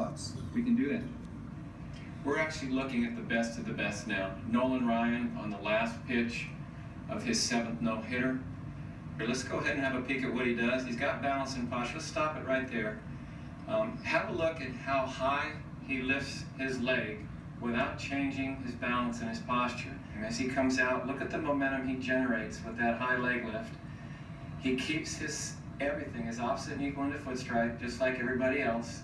thoughts? We can do that. We're actually looking at the best of the best now. Nolan Ryan on the last pitch of his 7th no-hitter. Let's go ahead and have a peek at what he does. He's got balance and posture. Let's stop it right there. Have a look at how high he lifts his leg without changing his balance and his posture. And as he comes out, look at the momentum he generates with that high leg lift. He keeps his everything is opposite and equal into foot strike, just like everybody else.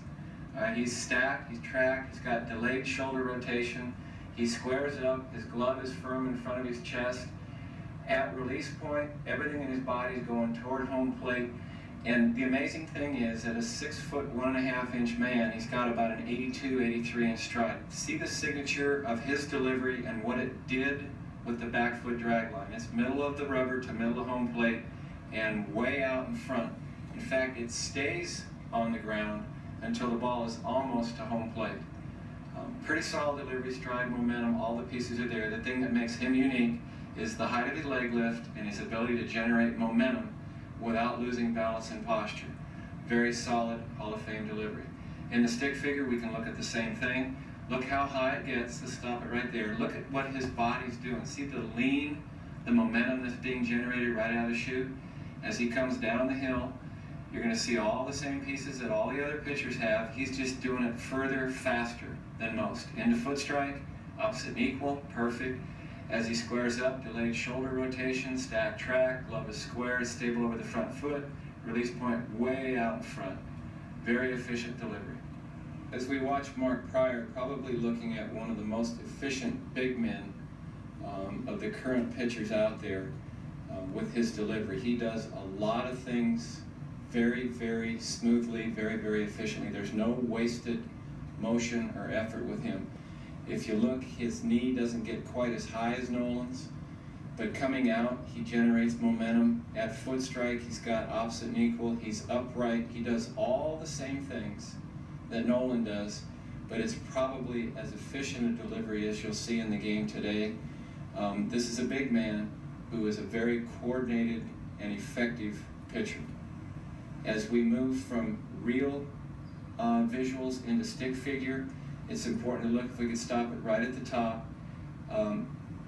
He's stacked, he's tracked, he's got delayed shoulder rotation. He squares up, his glove is firm in front of his chest. At release point, everything in his body is going toward home plate. And the amazing thing is, at a 6 foot 1.5 inch man, he's got about an 82, 83 inch stride. See the signature of his delivery and what it did with the back foot drag line. It's middle of the rubber to middle of home plate and way out in front. In fact, it stays on the ground until the ball is almost to home plate. Pretty solid delivery, stride, momentum, all the pieces are there. The thing that makes him unique is the height of his leg lift and his ability to generate momentum without losing balance and posture. Very solid Hall of Fame delivery. In the stick figure, we can look at the same thing. Look how high it gets. Let's stop it right there. Look at what his body's doing. See the lean, the momentum that's being generated right out of the chute? As he comes down the hill, you're going to see all the same pieces that all the other pitchers have. He's just doing it further, faster than most. Into foot strike, opposite and equal, perfect. As he squares up, delayed shoulder rotation, stacked track, glove is square, stable over the front foot, release point way out in front. Very efficient delivery. As we watch Mark Pryor, probably looking at one of the most efficient big men of the current pitchers out there with his delivery. He does a lot of things very, very smoothly, very, very efficiently. There's no wasted motion or effort with him. If you look, his knee doesn't get quite as high as Nolan's, but coming out, he generates momentum. At foot strike, he's got opposite and equal. He's upright. He does all the same things that Nolan does, but it's probably as efficient a delivery as you'll see in the game today. This is a big man who is a very coordinated and effective pitcher. As we move from real visuals into stick figure, it's important to look, if we could stop it right at the top.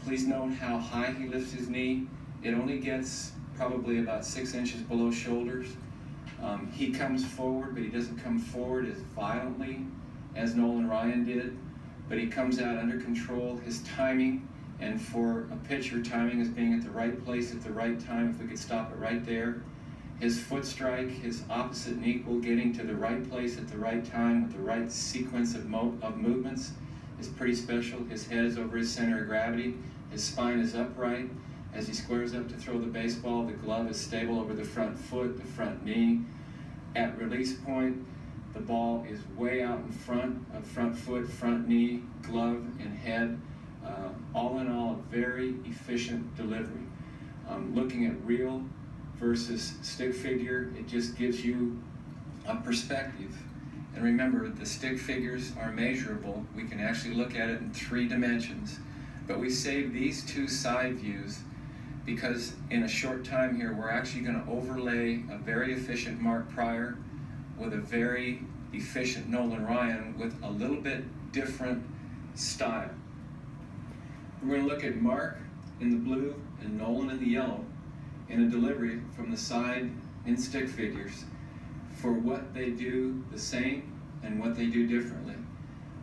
Please note how high he lifts his knee. It only gets probably about 6 inches below shoulders. He comes forward, but he doesn't come forward as violently as Nolan Ryan did, but he comes out under control. His timing, and for a pitcher, timing is being at the right place at the right time. If we could stop it right there. His foot strike, his opposite and equal, getting to the right place at the right time with the right sequence of movements is pretty special. His head is over his center of gravity. His spine is upright. As he squares up to throw the baseball, the glove is stable over the front foot, the front knee. At release point, the ball is way out in front of front foot, front knee, glove, and head. All in all, a very efficient delivery. Looking at real versus stick figure, it just gives you a perspective. And remember, the stick figures are measurable. We can actually look at it in 3 dimensions. But we save these 2 side views because in a short time here, we're actually going to overlay a very efficient Mark Pryor with a very efficient Nolan Ryan with a little bit different style. We're going to look at Mark in the blue and Nolan in the yellow in a delivery from the side in stick figures for what they do the same and what they do differently.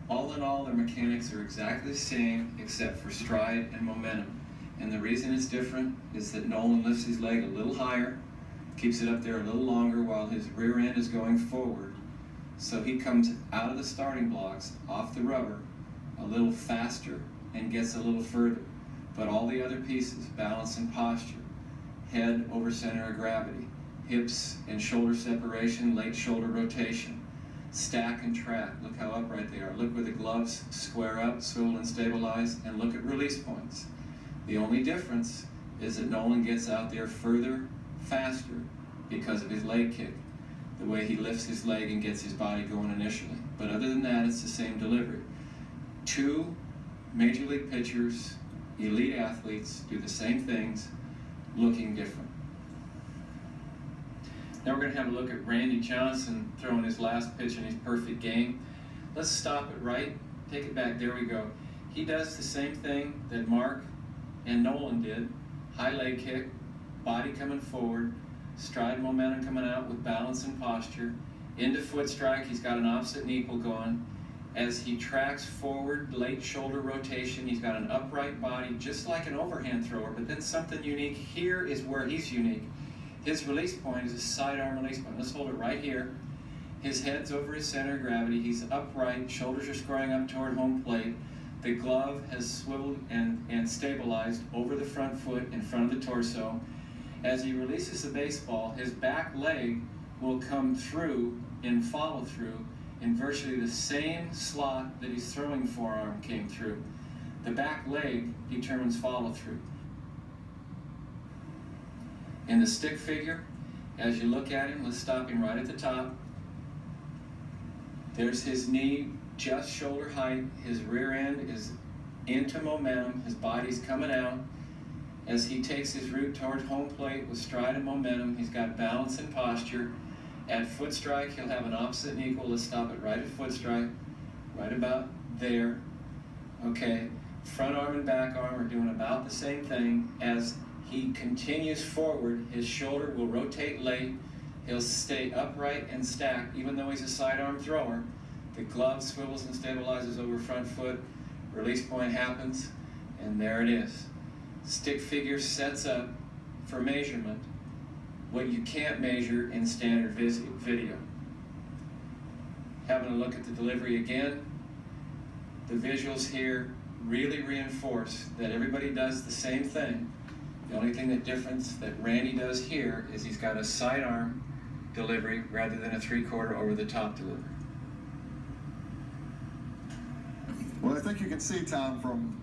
All in all, their mechanics are exactly the same except for stride and momentum. And the reason it's different is that Nolan lifts his leg a little higher, keeps it up there a little longer while his rear end is going forward. So he comes out of the starting blocks, off the rubber, a little faster and gets a little further. But all the other pieces, balance and posture, head over center of gravity, hips and shoulder separation, late shoulder rotation, stack and track. Look how upright they are. Look where the gloves square up, swivel and stabilize, and look at release points. The only difference is that Nolan gets out there further, faster, because of his leg kick, the way he lifts his leg and gets his body going initially. But other than that, it's the same delivery. 2 major league pitchers, elite athletes, do the same things, looking different. Now we're going to have a look at Randy Johnson throwing his last pitch in his perfect game. Let's stop it right. Take it back. There we go. He does the same thing that Mark and Nolan did. High leg kick, body coming forward, stride momentum coming out with balance and posture. Into foot strike, he's got an opposite and equal going. As he tracks forward, late shoulder rotation, he's got an upright body, just like an overhand thrower, but then something unique. Here is where he's unique. His release point is a sidearm release point. Let's hold it right here. His head's over his center of gravity. He's upright, shoulders are squaring up toward home plate. The glove has swiveled and stabilized over the front foot in front of the torso. As he releases the baseball, his back leg will come through in follow-through in virtually the same slot that his throwing forearm came through. The back leg determines follow-through. In the stick figure, as you look at him, let's stop him right at the top. There's his knee, just shoulder height. His rear end is into momentum. His body's coming out. As he takes his route towards home plate with stride and momentum, he's got balance and posture. At foot strike, he'll have an opposite and equal. Let's stop it right at foot strike, right about there. Okay, front arm and back arm are doing about the same thing. As he continues forward, his shoulder will rotate late. He'll stay upright and stacked, even though he's a sidearm thrower. The glove swivels and stabilizes over front foot. Release point happens, and there it is. Stick figure sets up for measurement what you can't measure in standard video. Having a look at the delivery again, the visuals here really reinforce that everybody does the same thing. The only thing that Randy does here is he's got a sidearm delivery rather than a 3/4 over the top delivery. Well, I think you can see, Tom, from